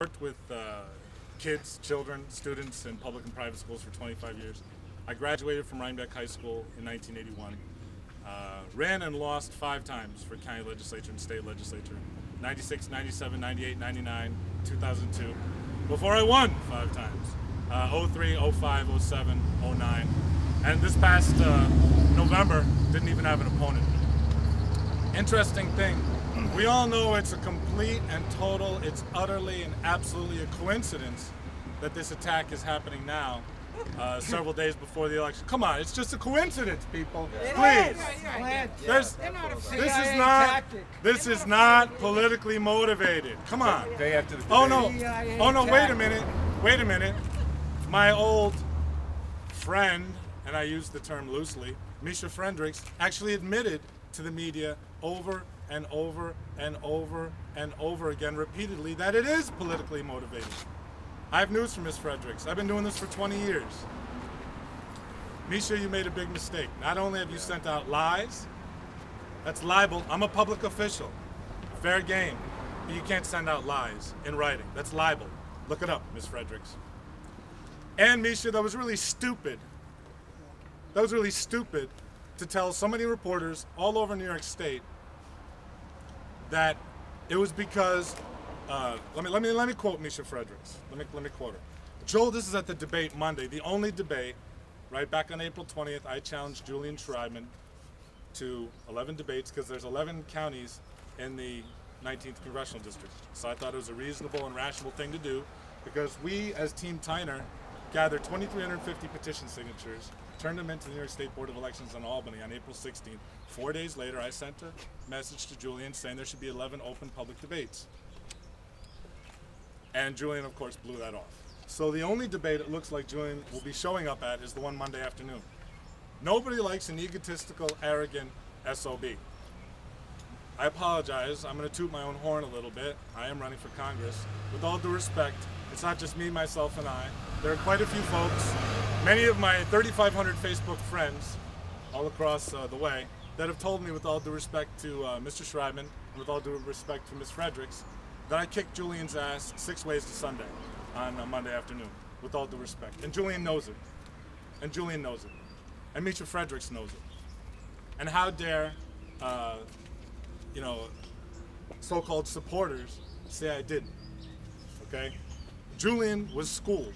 worked with kids, children, students in public and private schools for 25 years. I graduated from Rhinebeck High School in 1981. Ran and lost 5 times for county legislature and state legislature. 96, 97, 98, 99, 2002. Before I won 5 times. 03, 05, 07, 09. And this past November, didn't even have an opponent. Interesting thing, we all know it's a complete and total, it's utterly and absolutely a coincidence that this attack is happening now, several days before the election. Come on, it's just a coincidence, people. Please. This is not politically motivated. Come on. Oh no, wait a minute. My old friend, and I use the term loosely, Misha Fredericks, actually admitted to the media over and over and over and over again repeatedly that it is politically motivated. I have news for Ms. Fredericks. I've been doing this for 20 years. Misha, you made a big mistake. Not only have you sent out lies, that's libel. I'm a public official. Fair game. But you can't send out lies in writing. That's libel. Look it up, Ms. Fredericks. And Misha, that was really stupid. That was really stupid to tell so many reporters all over New York State that it was because, let me quote Misha Fredericks. Let me quote her. Joel, this is at the debate Monday, the only debate, right back on April 20th, I challenged Julian Schreibman to 11 debates because there's 11 counties in the 19th Congressional District. So I thought it was a reasonable and rational thing to do because we, as Team Tyner, gathered 2,350 petition signatures, turned them into the New York State Board of Elections in Albany on April 16th. 4 days later, I sent a message to Julian saying there should be 11 open public debates. And Julian, of course, blew that off. So the only debate it looks like Julian will be showing up at is the one Monday afternoon. Nobody likes an egotistical, arrogant SOB. I apologize. I'm going to toot my own horn a little bit. I am running for Congress. With all due respect, it's not just me, myself, and I. There are quite a few folks, many of my 3,500 Facebook friends all across the way, that have told me with all due respect to Mr. Schreibman and with all due respect to Ms. Fredericks, that I kicked Julian's ass 6 ways to Sunday on Monday afternoon, with all due respect. And Julian knows it. And Julian knows it. And Misha Fredericks knows it. And how dare, so-called supporters say I didn't, okay? Julian was schooled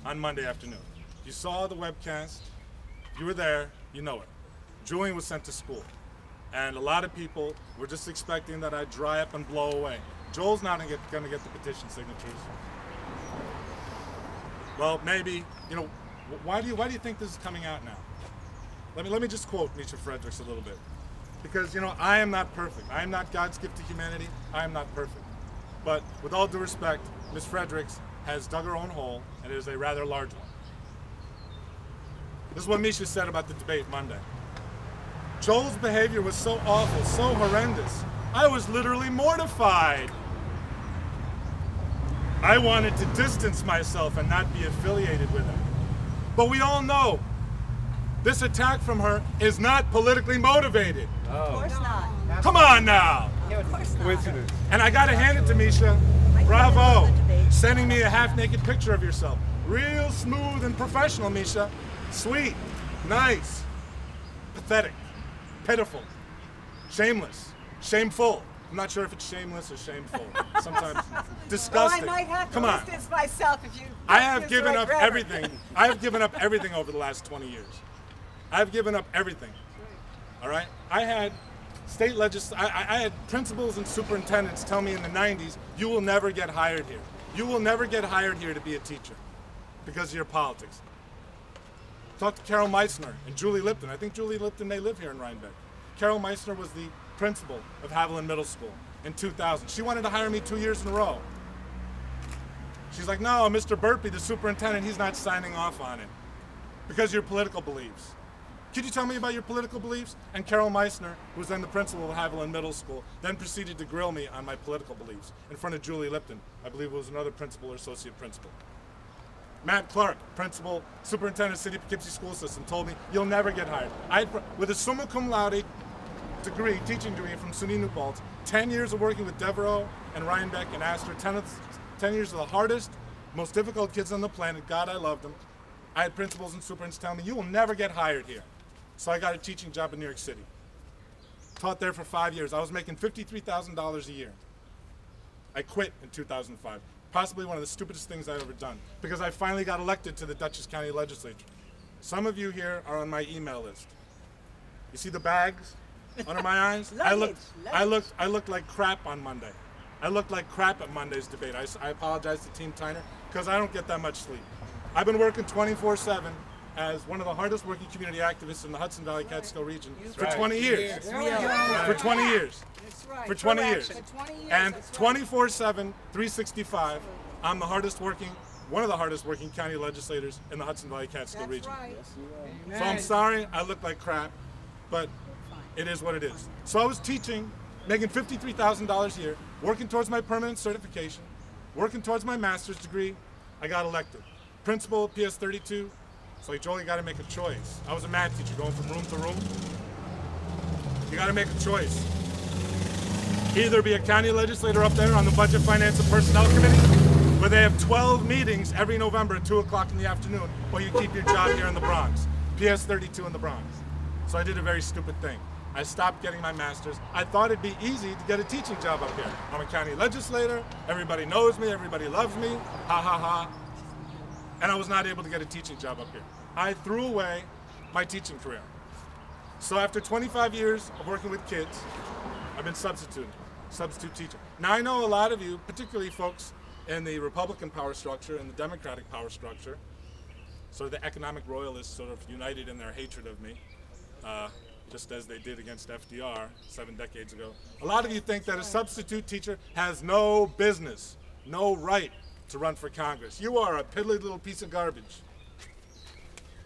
on Monday afternoon. You saw the webcast, you were there, you know it. Julian was sent to school. And a lot of people were just expecting that I'd dry up and blow away. Joel's not gonna get the petition signatures. Well, maybe, why do you think this is coming out now? Let me just quote Misha Fredericks a little bit. Because, I am not perfect. I am not God's gift to humanity. I am not perfect. But with all due respect, Ms. Fredericks has dug her own hole, and it is a rather large one. This is what Misha said about the debate Monday. Joel's behavior was so awful, so horrendous. I was literally mortified. I wanted to distance myself and not be affiliated with her. But we all know this attack from her is not politically motivated. Oh. Of course not. Come on now. Yeah, of course not. And I gotta hand it to Misha. Bravo. Sending me a half-naked picture of yourself. Real smooth and professional, Misha. Sweet. Nice. Pathetic. Pitiful. Shameless. Shameful. I'm not sure if it's shameless or shameful. Sometimes disgusting. Well, I might have to Come on. distance myself if you. I have given up everything. I have given up everything over the last 20 years. I've given up everything. All right? I had I had principals and superintendents tell me in the 90s, you will never get hired here. You will never get hired here to be a teacher because of your politics. Talk to Carol Meissner and Julie Lipton. I think Julie Lipton may live here in Rhinebeck. Carol Meissner was the principal of Haviland Middle School in 2000. She wanted to hire me 2 years in a row. She's like, no, Mr. Burpee, the superintendent, he's not signing off on it because of your political beliefs. Could you tell me about your political beliefs? And Carol Meissner, who was then the principal of Haviland Middle School, then proceeded to grill me on my political beliefs in front of Julie Lipton. I believe it was another principal or associate principal. Matt Clark, principal, superintendent of City of Poughkeepsie School System, told me, you'll never get hired. With a summa cum laude teaching degree from SUNY New Paltz, 10 years of working with Devereaux and Rhinebeck and Astor, 10 years of the hardest, most difficult kids on the planet. God, I loved them. I had principals and superintendents tell me, you will never get hired here. So I got a teaching job in New York City. Taught there for 5 years. I was making $53,000 a year. I quit in 2005. Possibly one of the stupidest things I've ever done, because I finally got elected to the Dutchess County Legislature. Some of you here are on my email list. You see the bags under my eyes? I looked like crap on Monday. I looked like crap at Monday's debate. I apologize to Team Tyner, because I don't get that much sleep. I've been working 24/7 as one of the hardest working community activists in the Hudson Valley Catskill region for 20 years. For 20 years. For 20 years. And 24/7, 365, I'm the hardest working, one of the hardest working county legislators in the Hudson Valley Catskill region. So I'm sorry I look like crap, but it is what it is. So I was teaching, making $53,000 a year, working towards my permanent certification, working towards my master's degree. I got elected. Principal, PS 32. So Joel, you got to make a choice. I was a math teacher going from room to room. You got to make a choice. Either be a county legislator up there on the Budget, Finance, and Personnel Committee, where they have 12 meetings every November at 2 o'clock in the afternoon, or you keep your job here in the Bronx. PS 32 in the Bronx. So I did a very stupid thing. I stopped getting my master's. I thought it'd be easy to get a teaching job up here. I'm a county legislator. Everybody knows me. Everybody loves me. Ha ha ha. And I was not able to get a teaching job up here. I threw away my teaching career. So after 25 years of working with kids, I've been substitute teacher. Now I know a lot of you, particularly folks in the Republican power structure and the Democratic power structure, sort of the economic royalists sort of united in their hatred of me, just as they did against FDR 7 decades ago. A lot of you think that a substitute teacher has no business, no right to run for Congress. You are a piddly little piece of garbage.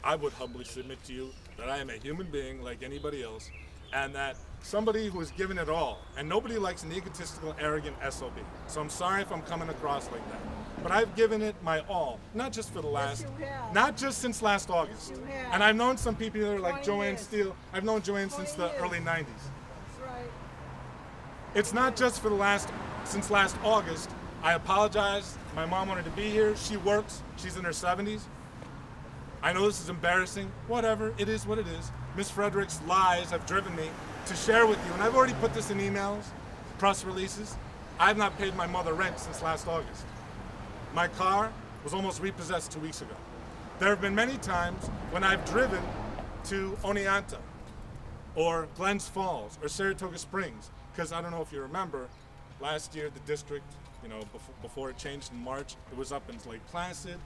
I would humbly submit to you that I am a human being like anybody else, and that somebody who has given it all, and nobody likes an egotistical, arrogant SOB. So I'm sorry if I'm coming across like that. But I've given it my all, not just for the last, not just since last August. And I've known some people that are like Joanne Steele. I've known Joanne since the early 90s. That's right. It's not just for the since last August. I apologize. My mom wanted to be here. She works. She's in her 70s. I know this is embarrassing. Whatever. It is what it is. Ms. Frederick's lies have driven me to share with you, and I've already put this in emails, press releases. I've not paid my mother rent since last August. My car was almost repossessed 2 weeks ago. There have been many times when I've driven to Oneonta or Glens Falls or Saratoga Springs, because I don't know if you remember, last year the district, before it changed in March, it was up in Lake Placid,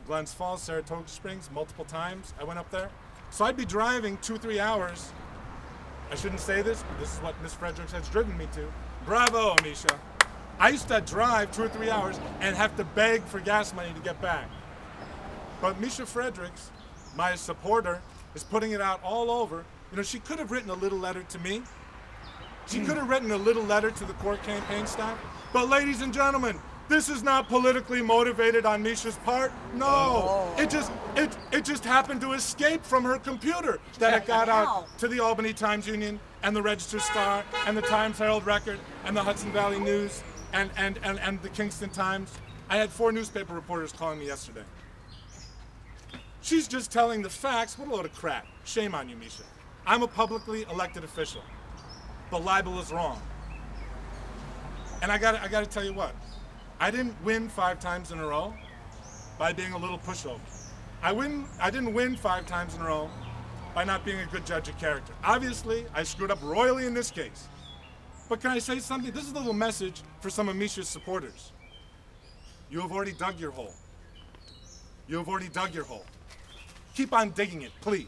Glens Falls, Saratoga Springs, multiple times I went up there. So I'd be driving 2-3 hours. I shouldn't say this, but this is what Ms. Fredericks has driven me to. Bravo, Amisha. I used to drive 2 or 3 hours and have to beg for gas money to get back. But Misha Fredericks, my supporter, is putting it out all over. She could have written a little letter to me. She could have written a little letter to the court campaign staff. But ladies and gentlemen, this is not politically motivated on Misha's part. No, it just happened to escape from her computer that it got out to the Albany Times Union and the Register Star and the Times Herald Record and the Hudson Valley News and the Kingston Times. I had 4 newspaper reporters calling me yesterday. She's just telling the facts. What a load of crap. Shame on you, Misha. I'm a publicly elected official. But libel is wrong. And I gotta tell you what. I didn't win 5 times in a row by being a little pushover. I didn't win 5 times in a row by not being a good judge of character. Obviously, I screwed up royally in this case. But can I say something? This is a little message for some of Misha's supporters. You have already dug your hole. You have already dug your hole. Keep on digging it, please.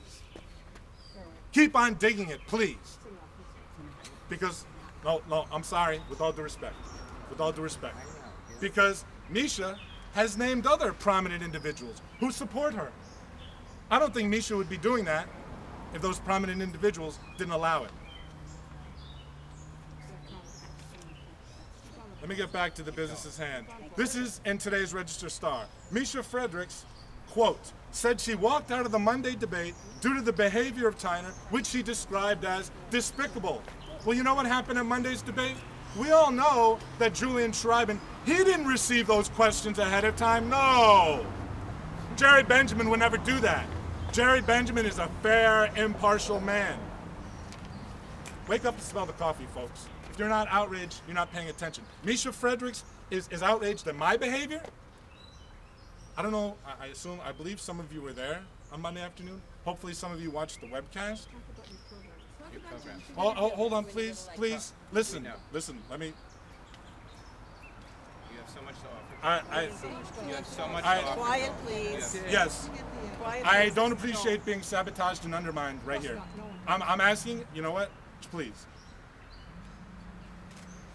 Keep on digging it, please. Because, no, I'm sorry, with all due respect. With all due respect. Because Misha has named other prominent individuals who support her. I don't think Misha would be doing that if those prominent individuals didn't allow it. Let me get back to the business's hand. This is in today's Register Star. Misha Fredericks, quote, said she walked out of the Monday debate due to the behavior of Tyner, which she described as despicable. Well, you know what happened at Monday's debate? We all know that Julian Schreiben He didn't receive those questions ahead of time, no. Jerry Benjamin would never do that. Jerry Benjamin is a fair, impartial man. Wake up and smell the coffee, folks. If you're not outraged, you're not paying attention. Misha Fredericks is outraged at my behavior? I don't know, I believe some of you were there on Monday afternoon. Hopefully some of you watched the webcast. Hold on, please. Listen, let me. You have so much to offer. You have so much to offer. Quiet, please. Yes. Quiet, I please. don't appreciate being sabotaged and undermined right here. I'm asking, you know what? Please.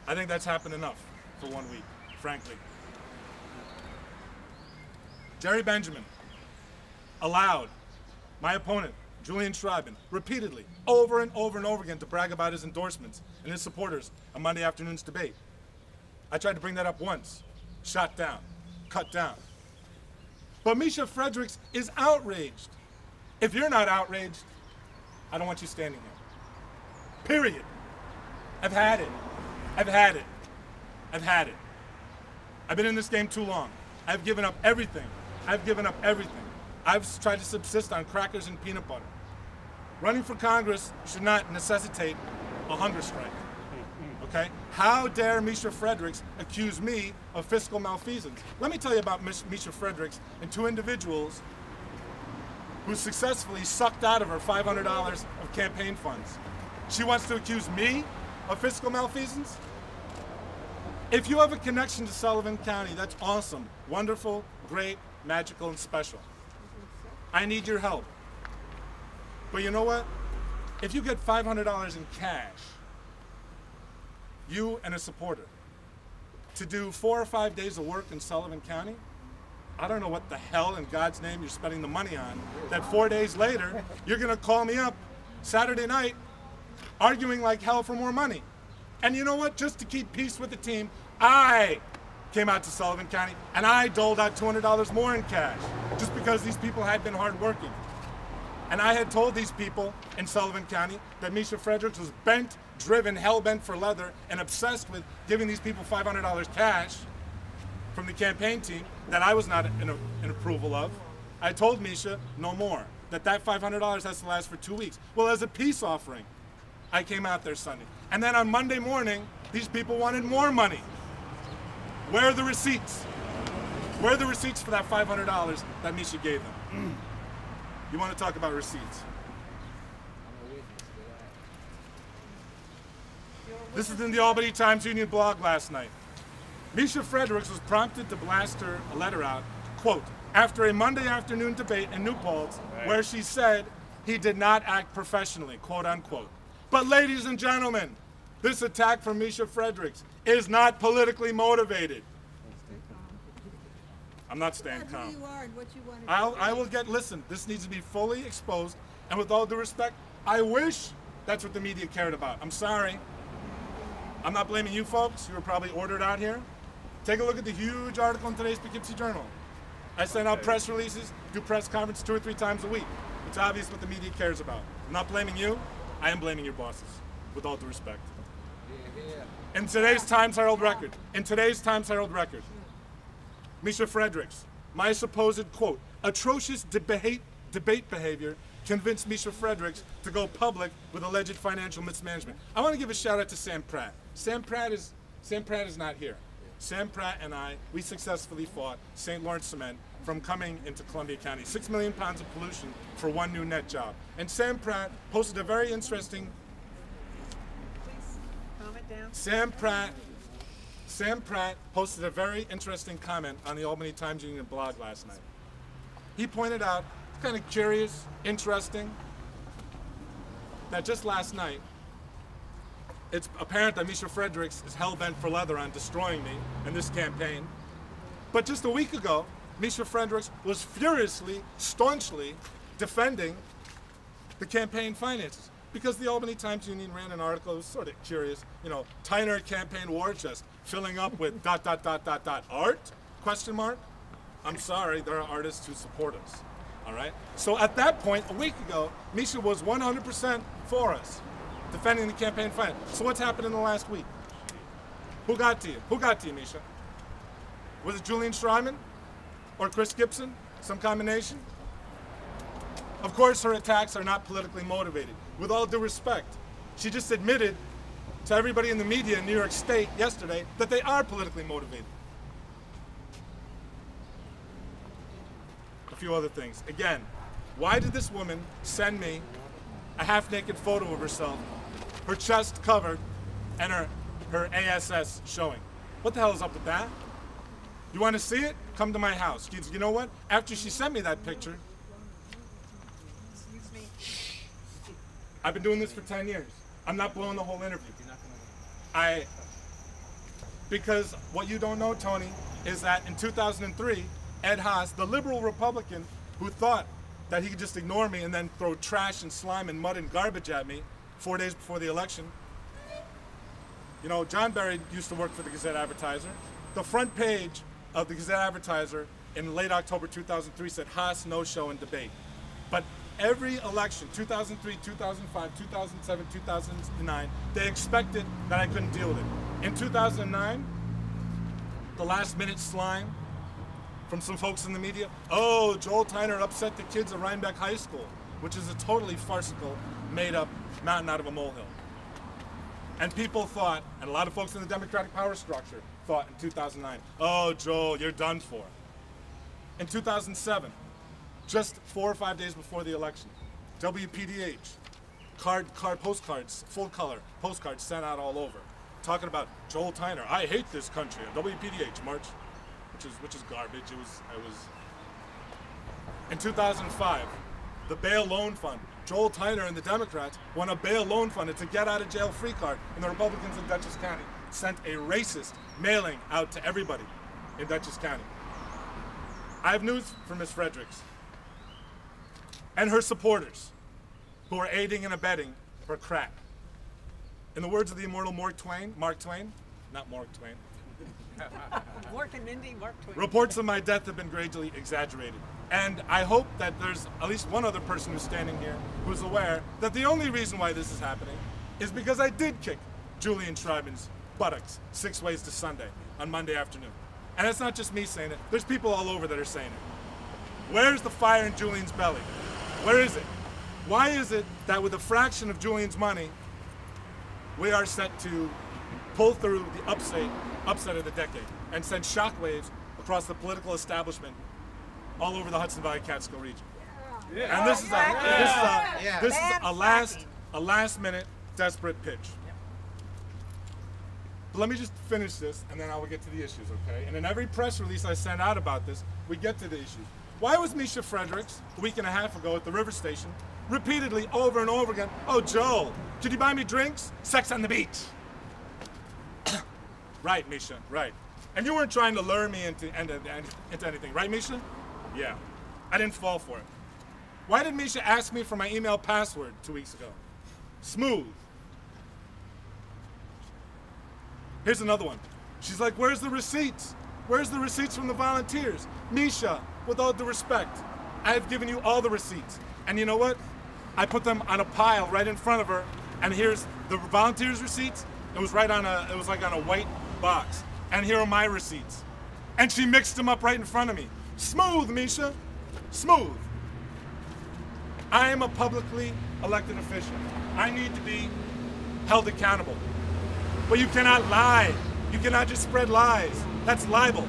I think that's happened enough for 1 week, frankly. Jerry Benjamin allowed my opponent, Julian Schreiben, repeatedly, over and over and over again, to brag about his endorsements and his supporters on Monday afternoon's debate. I tried to bring that up once, shot down, cut down. But Misha Fredericks is outraged. If you're not outraged, I don't want you standing here. Period. I've had it. I've had it. I've had it. I've been in this game too long. I've given up everything. I've given up everything. I've tried to subsist on crackers and peanut butter. Running for Congress should not necessitate a hunger strike. Okay? How dare Misha Fredericks accuse me of fiscal malfeasance? Let me tell you about Misha Fredericks and two individuals who successfully sucked out of her $500 of campaign funds. She wants to accuse me of fiscal malfeasance? If you have a connection to Sullivan County, that's awesome, wonderful, great, magical, and special. I need your help. But you know what? If you get $500 in cash, you and a supporter, to do 4 or 5 days of work in Sullivan County, I don't know what the hell in God's name you're spending the money on, that 4 days later, you're gonna call me up Saturday night, arguing like hell for more money. And you know what? Just to keep peace with the team, I came out to Sullivan County and I doled out $200 more in cash, just because these people had been hardworking. And I had told these people in Sullivan County that Misha Fredericks was bent, driven, hell-bent for leather, and obsessed with giving these people $500 cash from the campaign team that I was not in approval of. I told Misha no more, that $500 has to last for 2 weeks. Well, as a peace offering, I came out there Sunday. And then on Monday morning, these people wanted more money. Where are the receipts? Where are the receipts for that $500 that Misha gave them? You want to talk about receipts? This is in the Albany Times-Union blog last night. Misha Fredericks was prompted to blast her a letter out, quote, after a Monday afternoon debate in New Paltz, where she said he did not act professionally, quote unquote. But ladies and gentlemen, this attack from Misha Fredericks is not politically motivated. I'm not staying calm. I will listen, this needs to be fully exposed, and with all due respect, I wish that's what the media cared about. I'm sorry. I'm not blaming you folks. You were probably ordered out here. Take a look at the huge article in today's Poughkeepsie Journal. I send out press releases, do press conferences 2 or 3 times a week. It's obvious what the media cares about. I'm not blaming you. I am blaming your bosses, with all due respect. In today's Times Herald record, Misha Fredericks, my supposed, quote, atrocious debate behavior convinced Misha Fredericks to go public with alleged financial mismanagement. I want to give a shout out to Sam Pratt. Sam Pratt is not here. Sam Pratt and I, we successfully fought St. Lawrence Cement from coming into Columbia County. 6 million pounds of pollution for 1 new net job. And Sam Pratt posted a very interesting. Please calm it down. Sam Pratt posted a very interesting comment on the Albany Times-Union blog last night. He pointed out, it's kind of curious, interesting, that just last night, it's apparent that Misha Fredericks is hell-bent for leather on destroying me in this campaign. But just a week ago, Misha Fredericks was furiously, staunchly defending the campaign finances. Because the Albany Times-Union ran an article, it was sort of curious, you know, Tyner campaign war chest filling up with ... art? Question mark? I'm sorry, there are artists who support us, all right? So at that point, a week ago, Misha was 100% for us, defending the campaign finance. So what's happened in the last week? Who got to you? Who got to you, Misha? Was it Julian Schreiman or Chris Gibson? Some combination? Of course, her attacks are not politically motivated. With all due respect, she just admitted to everybody in the media in New York State yesterday that they are politically motivated. A few other things. Again, why did this woman send me a half-naked photo of herself, her chest covered, and her ASS showing? What the hell is up with that? You want to see it? Come to my house. You know what? After she sent me that picture, Excuse me. I've been doing this for 10 years. I'm not blowing the whole interview. Because what you don't know, Tony, is that in 2003, Ed Haas, the liberal Republican who thought that he could just ignore me and then throw trash and slime and mud and garbage at me 4 days before the election. You know, John Barry used to work for the Gazette Advertiser. The front page of the Gazette Advertiser in late October 2003 said Haas no-show in debate. But every election, 2003, 2005, 2007, 2009, they expected that I couldn't deal with it. In 2009, the last-minute slime from some folks in the media, oh, Joel Tyner upset the kids at Rhinebeck High School, which is a totally farcical, made-up mountain out of a molehill. And people thought, and a lot of folks in the Democratic power structure thought in 2009, oh, Joel, you're done for. In 2007, just 4 or 5 days before the election, WPDH, postcards, full color postcards sent out all over, talking about Joel Tyner, I hate this country, and WPDH, March, which is garbage. It was in 2005, the bail loan fund, Joel Tyner and the Democrats won a bail loan fund. It's a get out of jail free card, and the Republicans in Dutchess County sent a racist mailing out to everybody in Dutchess County. I have news for Ms. Fredericks and her supporters who are aiding and abetting her crack. In the words of the immortal Mark Twain, not Mark Twain, Mark and Mindy, Mark Twain. reports of my death have been greatly exaggerated. And I hope that there's at least one other person who's standing here who's aware that the only reason why this is happening is because I did kick Julian Schreiman's buttocks 6 ways to Sunday on Monday afternoon. And it's not just me saying it. There's people all over that are saying it. Where's the fire in Julian's belly? Where is it? Why is it that with a fraction of Julian's money, we are set to pull through the upset of the decade and send shockwaves across the political establishment all over the Hudson Valley Catskill region? Yeah. And this is a last minute desperate pitch. But let me just finish this and then I will get to the issues, okay? And in every press release I send out about this, we get to the issues. Why was Misha Fredericks a week and a half ago at the river station repeatedly over and over again, oh, Joel, could you buy me drinks? Sex on the beach. Right, Misha, right. And you weren't trying to lure me into anything, right, Misha? Yeah, I didn't fall for it. Why did Misha ask me for my email password 2 weeks ago? Smooth. Here's another one. She's like, where's the receipts? Where's the receipts from the volunteers? Misha, with all due respect, I have given you all the receipts. And you know what? I put them on a pile right in front of her, and here's the volunteers' receipts. It was like on a white box. And here are my receipts. And she mixed them up right in front of me. Smooth, Misha, smooth. I am a publicly elected official. I need to be held accountable. But you cannot lie. You cannot just spread lies. That's libel.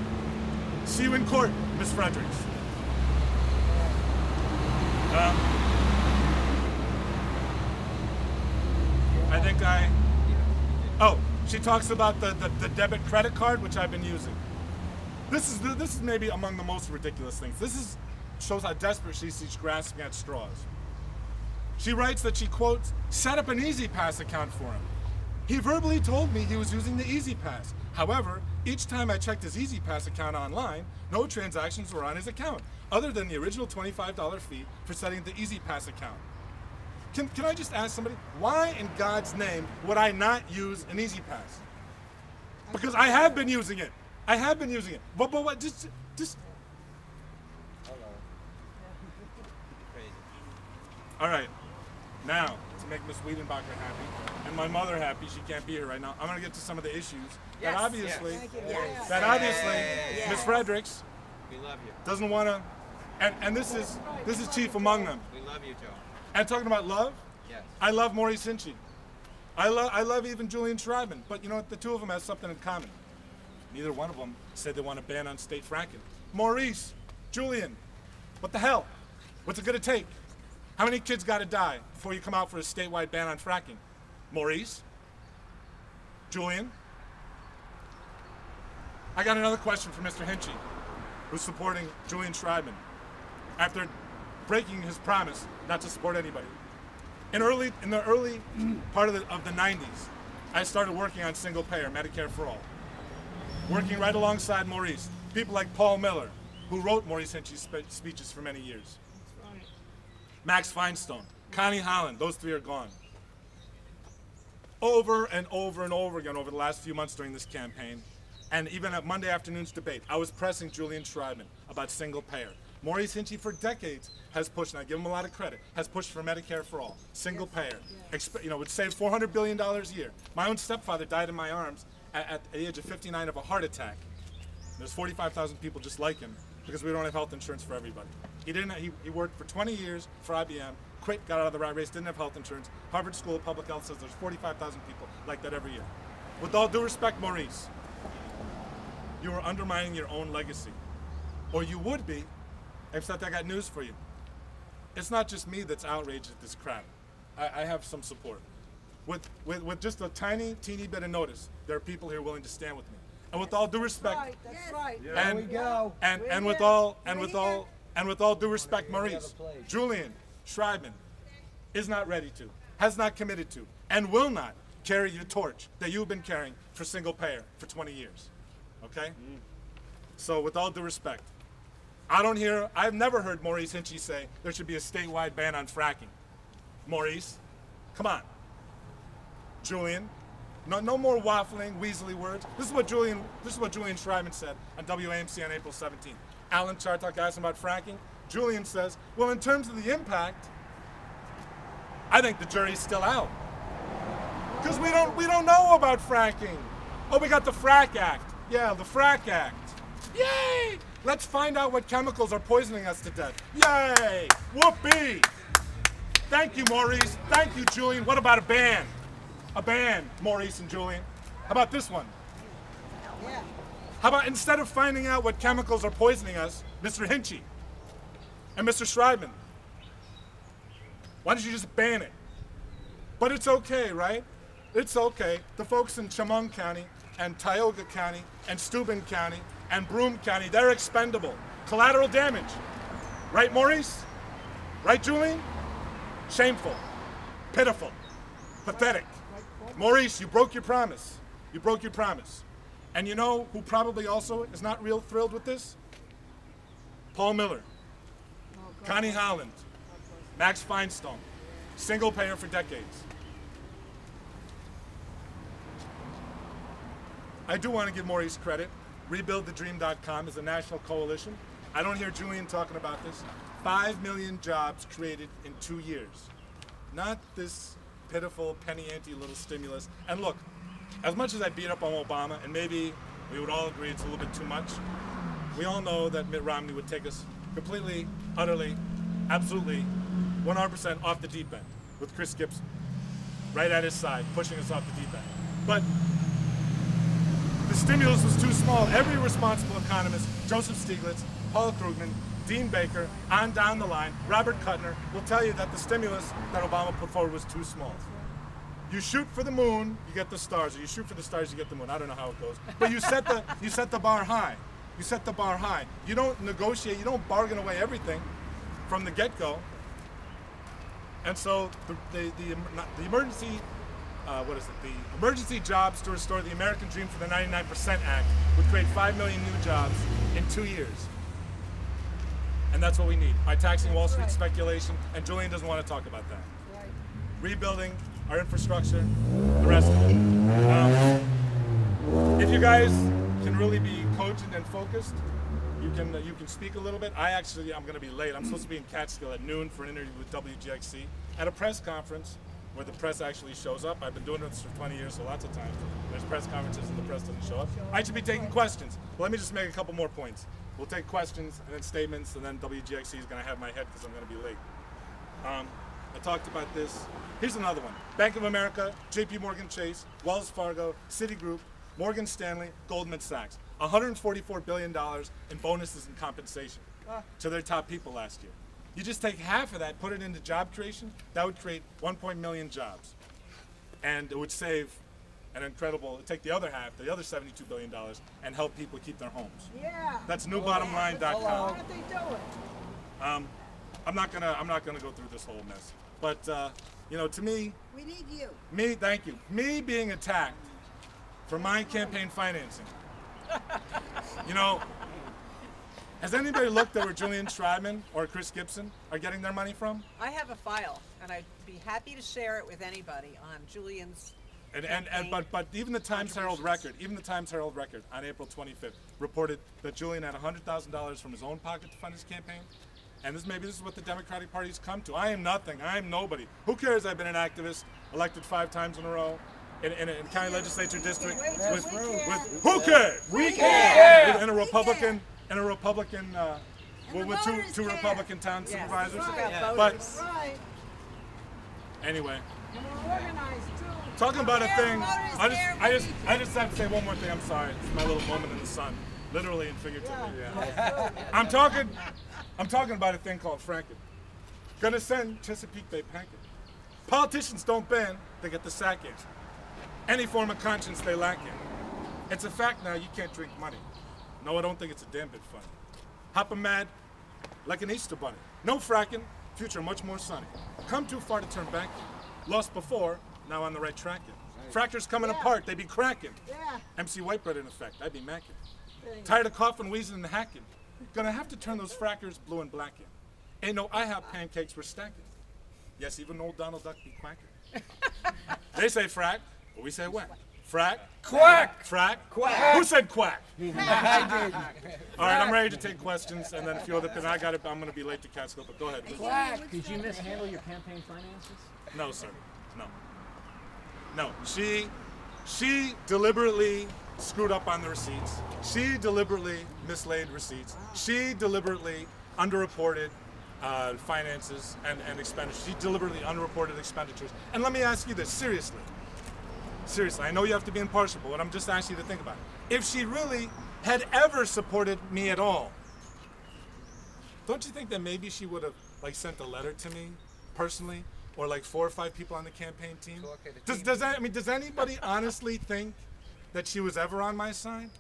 See you in court, Ms. Fredericks. She talks about the debit credit card, which I've been using. This is maybe among the most ridiculous things. Shows how desperate she's grasping at straws. She writes that she, quotes, set up an E-ZPass account for him. He verbally told me he was using the E-ZPass. However, each time I checked his E-ZPass account online, no transactions were on his account, other than the original $25 fee for setting the E-ZPass account. Can I just ask somebody, why in God's name would I not use an E-ZPass? Because I have been using it. I have been using it. But what, just. Hello. Crazy. All right, now, make Miss Wiedenbacher happy and my mother happy. She can't be here right now. I'm going to get to some of the issues that obviously, Miss Fredericks We love you. doesn't want to, and this is chief among them. We love you, Joe. And talking about love, Yes. I love Maurice Hinchey. I love even Julian Schreiben. But you know what? The two of them have something in common. Neither one of them said they want to ban on state fracking. Maurice, Julian, what the hell? What's it going to take? How many kids got to die before you come out for a statewide ban on fracking? Maurice? Julian? I got another question for Mr. Hinchey, who's supporting Julian Schreiben after breaking his promise not to support anybody. In the early part of the 90s, I started working on single payer, Medicare for all. Working right alongside Maurice. People like Paul Miller, who wrote Maurice Hinchey's speeches for many years. Max Feinstein, Connie Holland, those three are gone. Over and over and over again over the last few months during this campaign, and even at Monday afternoon's debate, I was pressing Julian Schreiben about single payer. Maurice Hinchey for decades has pushed, and I give him a lot of credit, has pushed for Medicare for all, single payer. Would save $400 billion a year. My own stepfather died in my arms at the age of 59 of a heart attack. There's 45,000 people just like him because we don't have health insurance for everybody. He worked for 20 years for IBM, quit, got out of the rat race, didn't have health insurance. Harvard School of Public Health says there's 45,000 people like that every year. With all due respect, Maurice, you are undermining your own legacy. Or you would be, except I got news for you. It's not just me that's outraged at this crap. I have some support. With just a teeny bit of notice, there are people here willing to stand with me. And with all due respect, That's right. and with all due respect, Maurice, Julian Schreiben is not ready to, has not committed to, and will not carry your torch that you've been carrying for single payer for 20 years. Okay? So with all due respect, I've never heard Maurice Hinchey say there should be a statewide ban on fracking. Maurice, come on. Julian, no more waffling, weaselly words. This is what Julian Schreiben said on WAMC on April 17th. Alan Chartok asked him about fracking. Julian says, well, in terms of the impact, I think the jury's still out. Because we don't know about fracking. Oh, we got the Frack Act. Yeah, the Frack Act. Yay! Let's find out what chemicals are poisoning us to death. Yay! Whoopee! Thank you, Maurice. Thank you, Julian. What about a ban? A ban, Maurice and Julian. How about this one? Yeah. How about instead of finding out what chemicals are poisoning us, Mr. Hinchey and Mr. Schreiben, why don't you just ban it? But it's okay, right? It's okay. The folks in Chemung County and Tioga County and Steuben County and Broome County, they're expendable. Collateral damage. Right, Maurice? Right, Julian? Shameful. Pitiful. Pathetic. Maurice, you broke your promise. You broke your promise. And you know who probably also is not real thrilled with this? Paul Miller, Connie Holland, Max Feinstein, single payer for decades. I do want to give Maurice credit. RebuildTheDream.com is a national coalition. I don't hear Julian talking about this. 5 million jobs created in 2 years. Not this pitiful penny ante little stimulus. And look, as much as I beat up on Obama, and maybe we would all agree it's a little bit too much, we all know that Mitt Romney would take us completely, utterly, absolutely, 100% off the deep end with Chris Gibson right at his side, pushing us off the deep end. But the stimulus was too small. Every responsible economist, Joseph Stiglitz, Paul Krugman, Dean Baker, on down the line, Robert Kuttner, will tell you that the stimulus that Obama put forward was too small. You shoot for the moon, you get the stars, or you shoot for the stars, you get the moon. I don't know how it goes. But you set the bar high. You set the bar high. You don't negotiate, you don't bargain away everything from the get-go. And so the emergency, the Emergency Jobs to Restore the American Dream for the 99% Act would create 5 million new jobs in 2 years. And that's what we need, by taxing Wall Street speculation, and Julian doesn't want to talk about that. Right. Rebuilding our infrastructure, the rest of it. If you guys can really be cogent and focused, you can speak a little bit. I'm going to be late. I'm supposed to be in Catskill at noon for an interview with WGXC at a press conference where the press actually shows up. I've been doing this for 20 years, so lots of times there's press conferences and the press doesn't show up. I should be taking questions. Well, let me just make a couple more points. We'll take questions and then statements, and then WGXC is going to have my head because I'm going to be late. I talked about this. Here's another one. Bank of America, JP Morgan Chase, Wells Fargo, Citigroup, Morgan Stanley, Goldman Sachs. $144 billion in bonuses and compensation to their top people last year. You just take half of that, put it into job creation, that would create 1 million jobs. And it would save an incredible, take the other half, the other $72 billion, and help people keep their homes. Yeah. That's newbottomline.com. What are they doing? I'm not gonna go through this whole mess. But you know, to me, We need you. thank you. Me being attacked for my campaign financing. You know, has anybody looked at where Julian Schreibman or Chris Gibson are getting their money from? I have a file, and I'd be happy to share it with anybody on Julian's. But even the Times Herald Record, on April 25th reported that Julian had $100,000 from his own pocket to fund his campaign. And maybe this is what the Democratic Party's come to. I am nothing. I am nobody. Who cares? I've been an activist, elected 5 times in a row in a county legislature district with who cares? We care. In a Republican with two Republican town supervisors. But anyway, talking about a thing. I just have to say one more thing. I'm sorry. It's my little moment in the sun, literally and figuratively. Yeah. I'm talking about a thing called fracking. Gonna send Chesapeake Bay packing. Politicians don't ban, they get the sack in. Any form of conscience they lack in. It's a fact now, you can't drink money. No, I don't think it's a damn bit funny. Hoppin' mad like an Easter bunny. No fracking, future much more sunny. Come too far to turn back in. Lost before, now on the right track in. Fractures coming apart, they be cracking. MC Whitebread in effect, I be macking. Tired of coughing, wheezing, and hacking. Gonna have to turn those frackers blue and black in. Ain't no IHOP pancakes we're stacking. Yes, even old Donald Duck be quacking. They say frack, but we say whack. Frack, Quack. frack, Quack. Who said quack? I did. All right, I'm ready to take questions, and then a few other things. I'm gonna be late to Catskill, but go ahead. Quack. Did you mishandle your campaign finances? No, sir. No. She deliberately screwed up on the receipts. She deliberately mislaid receipts. She deliberately underreported finances and expenditures. She deliberately underreported expenditures. And let me ask you this, seriously, I know you have to be impartial, but what I'm just asking you to think about, if she really had ever supported me at all, don't you think that maybe she would have sent a letter to me personally, or 4 or 5 people on the campaign team? Does anybody honestly think that she was ever on my side?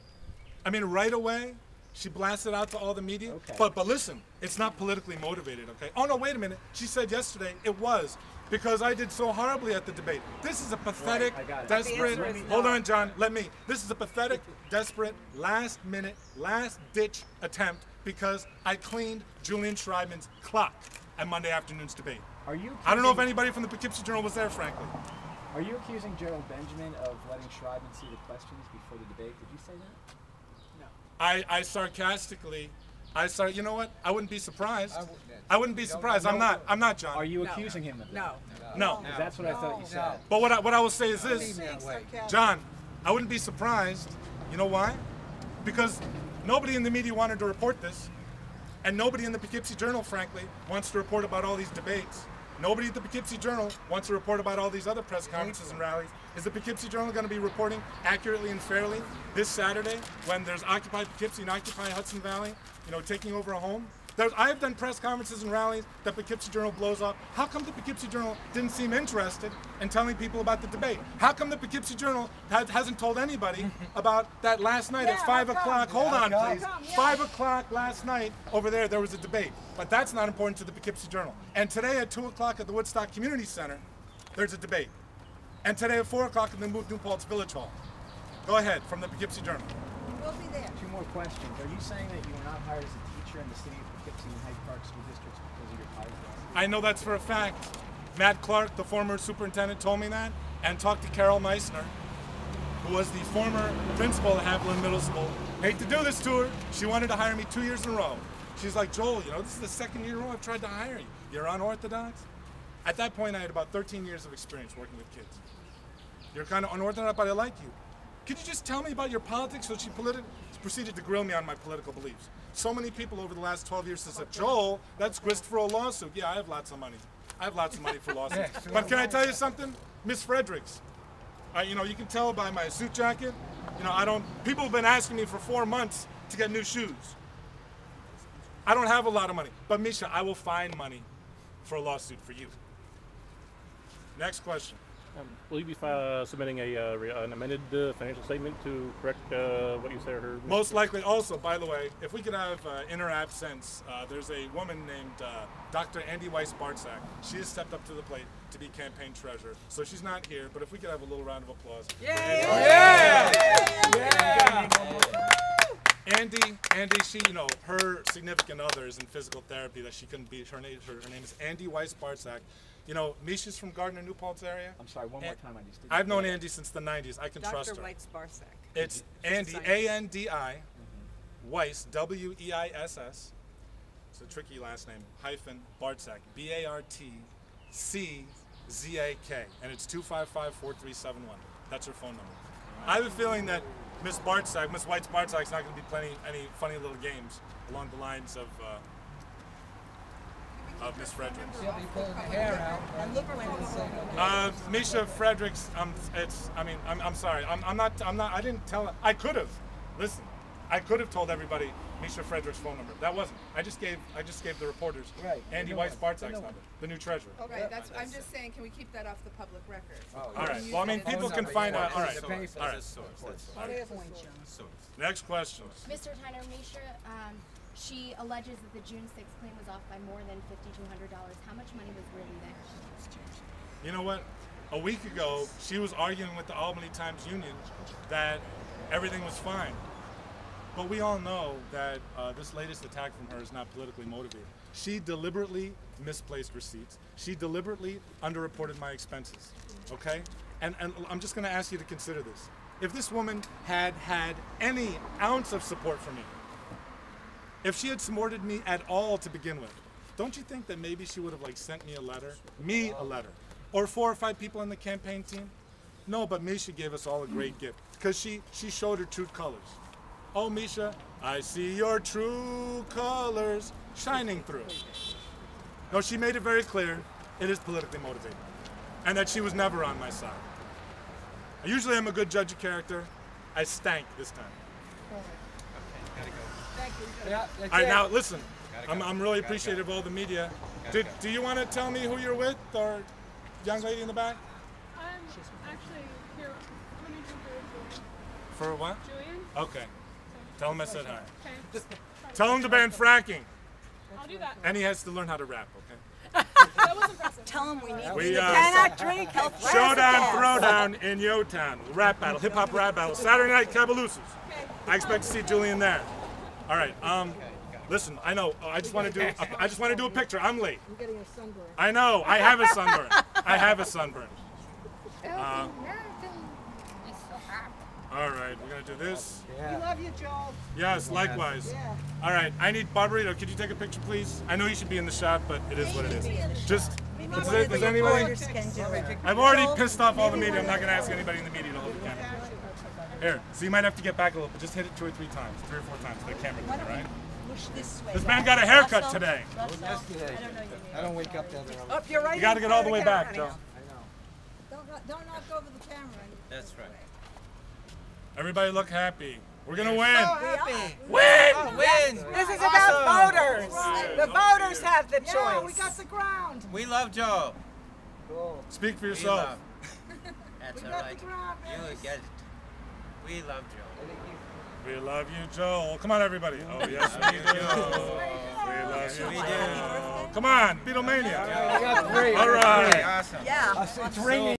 I mean, right away, she blasted out to all the media. Okay. But listen, it's not politically motivated, okay? Oh no, wait a minute. She said yesterday it was because I did so horribly at the debate. This is a pathetic, I got it. desperate. But the answer is Hold no. on, John. This is a pathetic, desperate, last-minute, last-ditch attempt because I cleaned Julian Schreibman's clock at Monday afternoon's debate. Are you? I don't know if anybody from the Poughkeepsie Journal was there, frankly. Are you accusing Gerald Benjamin of letting Schreiben see the questions before the debate? Did you say that? I sarcastically, you know what? I wouldn't be surprised. I wouldn't be surprised. I'm not, John. Are you accusing him of that? No. No. That's what I thought you said. But what I will say is this, John, I wouldn't be surprised. You know why? Because nobody in the media wanted to report this, and nobody in the Poughkeepsie Journal, frankly, wants to report about all these debates. Nobody at the Poughkeepsie Journal wants to report about all these other press conferences and rallies. Is the Poughkeepsie Journal going to be reporting accurately and fairly this Saturday when there's Occupy Poughkeepsie and Occupy Hudson Valley, taking over a home? I have done press conferences and rallies that Poughkeepsie Journal blows up. How come the Poughkeepsie Journal didn't seem interested in telling people about the debate? How come the Poughkeepsie Journal hasn't told anybody about that last night at 5 o'clock? Hold on, please. 5 o'clock last night over there was a debate. But that's not important to the Poughkeepsie Journal. And today at 2 o'clock at the Woodstock Community Center, there's a debate. And today at 4 o'clock in the New Paltz Village Hall. Go ahead, from the Poughkeepsie Journal. We'll be there. 2 more questions. Are you saying that you were not hired as a teacher in the city of Poughkeepsie and Hyde Park school districts because of your politics? I know that's for a fact. Matt Clark, the former superintendent, told me that, and talked to Carol Meissner, who was the former principal at Haviland Middle School. Hate to do this to her. She wanted to hire me 2 years in a row. She's like, Joel, this is the 2nd year in a row I've tried to hire you. You're unorthodox. At that point, I had about 13 years of experience working with kids. You're kind of unorthodox, but I like you. Could you just tell me about your politics? So she proceeded to grill me on my political beliefs. So many people over the last 12 years have said, Joel, that's grist for a lawsuit. Yeah, I have lots of money. I have lots of money for lawsuits. But can I tell you something? Miss Fredericks, you know, you can tell by my suit jacket, you know, people have been asking me for 4 months to get new shoes. I don't have a lot of money. But Misha, I will find money for a lawsuit for you. Next question. Will you be submitting an amended financial statement to correct what you said or heard? Most likely. Also, by the way, if we could have inner absence, there's a woman named Dr. Andy Weiss-Bartzak. She has stepped up to the plate to be campaign treasurer. So she's not here, but if we could have a little round of applause. Yeah! Andy, she, you know, her significant other is in physical therapy that she couldn't be. Her name is Andy Weiss-Bartzak. You know, Misha's from Gardner, New Paltz area. I'm sorry, one more time. I just didn't. I've known Andy since the 90s. I can trust her. Dr. Weiss-Bartzak. It's Andy, A-N-D-I, Weiss, W-E-I-S-S. It's a tricky last name, hyphen, Bartzak, B-A-R-T-C-Z-A-K. And it's 255-4371. That's her phone number. I have a feeling that Miss Weiss-Bartzak's not going to be playing any funny little games along the lines of Miss Fredericks. She'll be pulling the hair out. And look when Misha Fredericks, I'm sorry. I didn't tell her. I could have. Listen, I could have told everybody Misha Fredericks' phone number. That wasn't. I just gave the reporters Andy Weiss-Bartzak's number, the new treasurer. Okay, I'm just saying, can we keep that off the public record? All right. Well, I mean, people can find out. All right. All right. Next question. Mr. Tyner, Misha, she alleges that the June 6th claim was off by more than $5,200. How much money was really there? You know what? A week ago, she was arguing with the Albany Times Union that everything was fine. But we all know that this latest attack from her is not politically motivated. She deliberately misplaced receipts. She deliberately underreported my expenses, okay? And I'm just gonna ask you to consider this. If this woman had any ounce of support from me, if she had supported me at all to begin with, don't you think that maybe she would have sent me a letter, or 4 or 5 people on the campaign team? No, but Misha gave us all a great gift because she showed her true colors. Oh, Misha, I see your true colors shining through. No, she made it very clear it is politically motivated and that she was never on my side. Usually I'm a good judge of character. I stank this time. All right, now listen, I'm really appreciative of all the media. Do you want to tell me who you're with, or young lady in the back? I'm actually here. Let me drink For what? Julian. Okay. Tell him I said hi. Okay. Tell him to ban fracking. I'll do that. And he has to learn how to rap, okay? That was impressive. Tell him we need We cannot drink health. Showdown, throwdown in Yo Town. Rap battle, hip hop rap battle. Saturday night Cabooses. I expect to see Julian there. All right. Listen, I know. I just want to do a picture. I'm late. I'm getting a sunburn. I know. I have a sunburn. I have a sunburn. All right, we're gonna do this. We love you, Joel. Yes, likewise. Yeah. All right, I need Barbarito. Could you take a picture, please? I know you should be in the shot, but it is what it is. Just, is anybody? I've already pissed off all the media. I'm not gonna ask anybody in the media to hold the camera. Here, so you might have to get back a little bit. Just hit it 2 or 3 times, 3 or 4 times. The camera, all right? This man got a haircut today. I don't wake up that early. Oh, you're right. You got to get all the way back, Joe. Don't knock over the camera. That's right. Everybody look happy. We're gonna win. Happy. Win! Win! This is about voters. The voters have the choice. Yeah, we got the ground. We love Joe. Cool. Speak for We yourself. love. That's We all got right. the ground, You baby. get it. We love Joe. We love you, Joel. Come on, everybody. Oh, yes, we do. We love you, We Joel. do. Come on, Beatlemania. We got 3. All right. Awesome. Yeah. It's ringing.